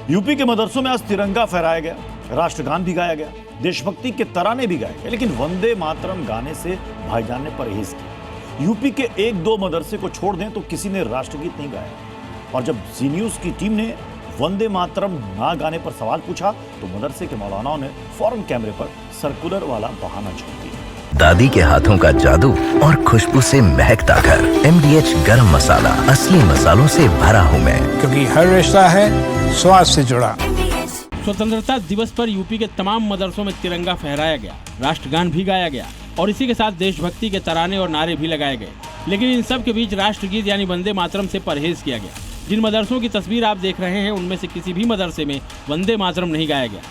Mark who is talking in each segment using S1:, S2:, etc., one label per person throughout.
S1: UP के मदरसों में आज तिरंगा फहराया गया, राष्ट्रगान भी गाया गया, देशभक्ति के तराने भी गाए गए, लेकिन वंदे मातरम गाने से भाईजान ने परहेज किया। यूपी के एक दो मदरसे को छोड़ दें तो किसी ने राष्ट्रगीत नहीं गाया। और जब जी न्यूज की टीम ने वंदे मातरम ना गाने पर सवाल पूछा तो मदरसे के मौलानाओं ने फौरन कैमरे पर सर्कुलर वाला बहाना छोड़ दिया।
S2: दादी के हाथों का जादू और खुशबू से महकता घर। MDH गरम मसाला, असली मसालों से भरा हूँ मैं,
S3: क्योंकि हर रिश्ता है स्वाद से जुड़ा।
S4: स्वतंत्रता दिवस पर यूपी के तमाम मदरसों में तिरंगा फहराया गया, राष्ट्रगान भी गाया गया और इसी के साथ देशभक्ति के तराने और नारे भी लगाए गए। लेकिन इन सब के बीच राष्ट्रगीत यानी वंदे मातरम से परहेज किया गया। जिन मदरसों की तस्वीर आप देख रहे हैं उनमें से किसी भी मदरसे में वंदे मातरम नहीं गाया गया।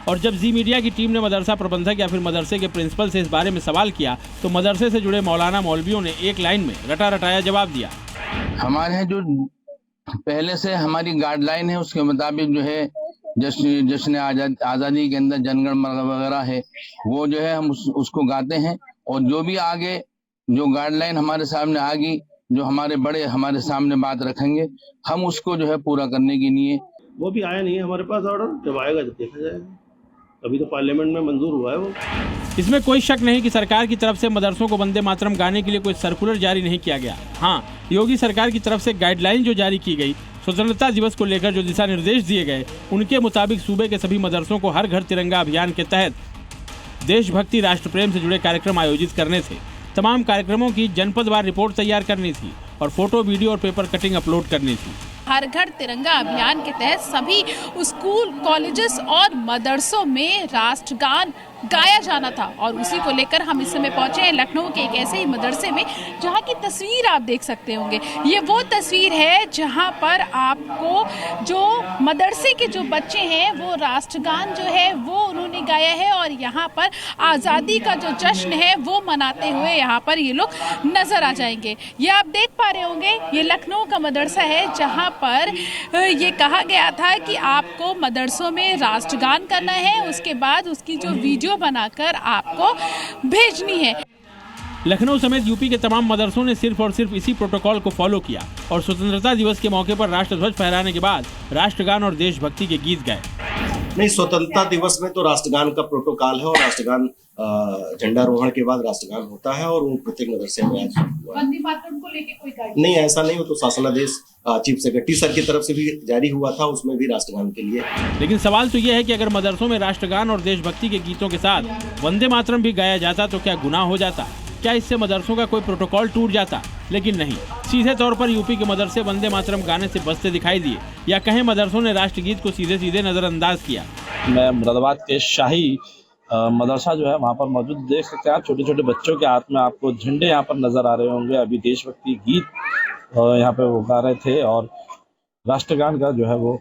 S4: और जब जी मीडिया की टीम ने मदरसा प्रबंधक या फिर मदरसे के प्रिंसिपल से इस बारे में सवाल किया तो मदरसे से जुड़े मौलाना मौलवियों ने एक लाइन में रटा रटाया जवाब दिया।
S5: हमारे यहाँ जो पहले से हमारी गाइडलाइन है उसके मुताबिक जो है जश्न आज़ादी के अंदर जनगण मन वगैरह है वो जो है हम उसको गाते हैं। और जो भी आगे जो गाइडलाइन हमारे सामने आ गई, जो हमारे बड़े हमारे सामने बात रखेंगे, हम उसको जो है पूरा करने के लिए।
S6: वो भी आया नहीं है हमारे पास ऑर्डर, जब आएगा जब देखा जाएगा। अभी तो पार्लियामेंट में मंजूर हुआ है वो।
S4: इसमें कोई शक नहीं कि सरकार की तरफ से मदरसों को वंदे मातरम गाने के लिए कोई सर्कुलर जारी नहीं किया गया। हाँ, योगी सरकार की तरफ से गाइडलाइन जो जारी की गई, स्वतंत्रता दिवस को लेकर जो दिशा निर्देश दिए गए, उनके मुताबिक सूबे के सभी मदरसों को हर घर तिरंगा अभियान के तहत देशभक्ति राष्ट्र प्रेम से जुड़े कार्यक्रम आयोजित करने थे। तमाम कार्यक्रमों की जनपदवार रिपोर्ट तैयार करनी थी और फोटो, वीडियो और पेपर कटिंग अपलोड करनी थी।
S7: हर घर तिरंगा अभियान के तहत सभी स्कूल, कॉलेजेस और मदरसों में राष्ट्रगान गाया जाना था और उसी को लेकर हम इस समय पहुंचे हैं लखनऊ के एक ऐसे ही मदरसे में जहां की तस्वीर आप देख सकते होंगे। ये वो तस्वीर है जहां पर आपको जो मदरसे के जो बच्चे हैं वो राष्ट्रगान जो है वो उन्होंने गाया है और यहाँ पर आज़ादी का जो जश्न है वो मनाते हुए यहाँ पर ये लोग नजर आ जाएंगे। ये आप देख पा रहे होंगे, ये लखनऊ का मदरसा है जहाँ पर ये कहा गया था कि आपको मदरसों में राष्ट्रगान करना है, उसके बाद उसकी जो वीडियो बनाकर आपको भेजनी है।
S4: लखनऊ समेत यूपी के तमाम मदरसों ने सिर्फ और सिर्फ इसी प्रोटोकॉल को फॉलो किया और स्वतंत्रता दिवस के मौके पर राष्ट्रध्वज फहराने के बाद राष्ट्रगान और देशभक्ति के गीत गाए।
S6: नहीं, स्वतंत्रता दिवस में तो राष्ट्रगान का प्रोटोकॉल है और राष्ट्रगान झंडारोहण के बाद राष्ट्रगान होता है और वो प्रत्येक मदरसे में आज हुआ।
S7: वंदे मातरम को लेके कोई गाइड
S6: नहीं, ऐसा नहीं हो तो शासनादेश चीफ सेक्रेटरी सर की तरफ से भी जारी हुआ था, उसमें भी राष्ट्रगान के लिए।
S4: लेकिन सवाल तो यह है कि अगर मदरसों में राष्ट्रगान और देशभक्ति के गीतों के साथ वंदे मातरम भी गाया जाता तो क्या गुनाह हो जाता? क्या इससे मदरसों का कोई प्रोटोकॉल टूट जाता? लेकिन नहीं, सीधे तौर पर यूपी के मदरसे वंदे मातरम गाने से बचते दिखाई दिए या कहें मदरसों ने राष्ट्रगीत को सीधे सीधे नजरअंदाज किया।
S8: मैं मुरादाबाद के शाही मदरसा जो है वहाँ पर मौजूद देख सकते हैं आप, छोटे छोटे बच्चों के हाथ में आपको झंडे यहाँ पर नजर आ रहे होंगे। अभी देशभक्ति गीत यहाँ पे वो गा रहे थे और राष्ट्रगान का जो है वो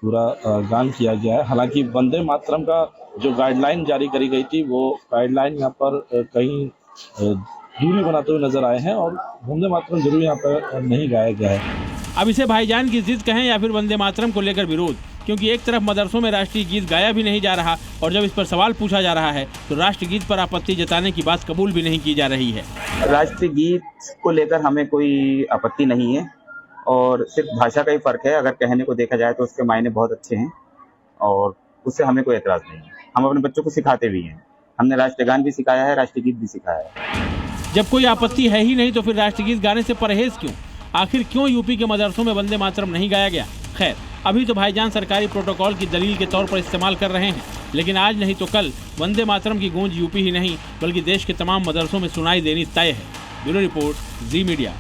S8: पूरा गान किया गया है। हालांकि वंदे मातरम का जो गाइडलाइन जारी करी गई थी वो गाइडलाइन यहाँ पर कहीं दूरी बनाते हुए नजर आए हैं और वंदे मातरम जरूर यहाँ पर नहीं गाया गया है।
S4: अब इसे भाईजान की जिद कहें या फिर वंदे मातरम को लेकर विरोध, क्योंकि एक तरफ मदरसों में राष्ट्रीय गीत गाया भी नहीं जा रहा और जब इस पर सवाल पूछा जा रहा है तो राष्ट्रीय गीत पर आपत्ति जताने की बात कबूल भी नहीं की जा रही है।
S9: राष्ट्रीय गीत को लेकर हमें कोई आपत्ति नहीं है और सिर्फ भाषा का ही फर्क है। अगर कहने को देखा जाए तो उसके मायने बहुत अच्छे हैं और उससे हमें कोई एतराज नहीं है। हम अपने बच्चों को सिखाते भी हैं, हमने राष्ट्रगान भी सिखाया है, राष्ट्रीय गीत भी सिखाया है।
S4: जब कोई आपत्ति है ही नहीं तो फिर राष्ट्रीय गीत गाने से परहेज क्यों? आखिर क्यों यूपी के मदरसों में वंदे मातरम नहीं गाया गया? खैर, अभी तो भाईजान सरकारी प्रोटोकॉल की दलील के तौर पर इस्तेमाल कर रहे हैं, लेकिन आज नहीं तो कल वंदे मातरम की गूंज यूपी ही नहीं बल्कि देश के तमाम मदरसों में सुनाई देनी तय है। ब्यूरो रिपोर्ट, जी मीडिया।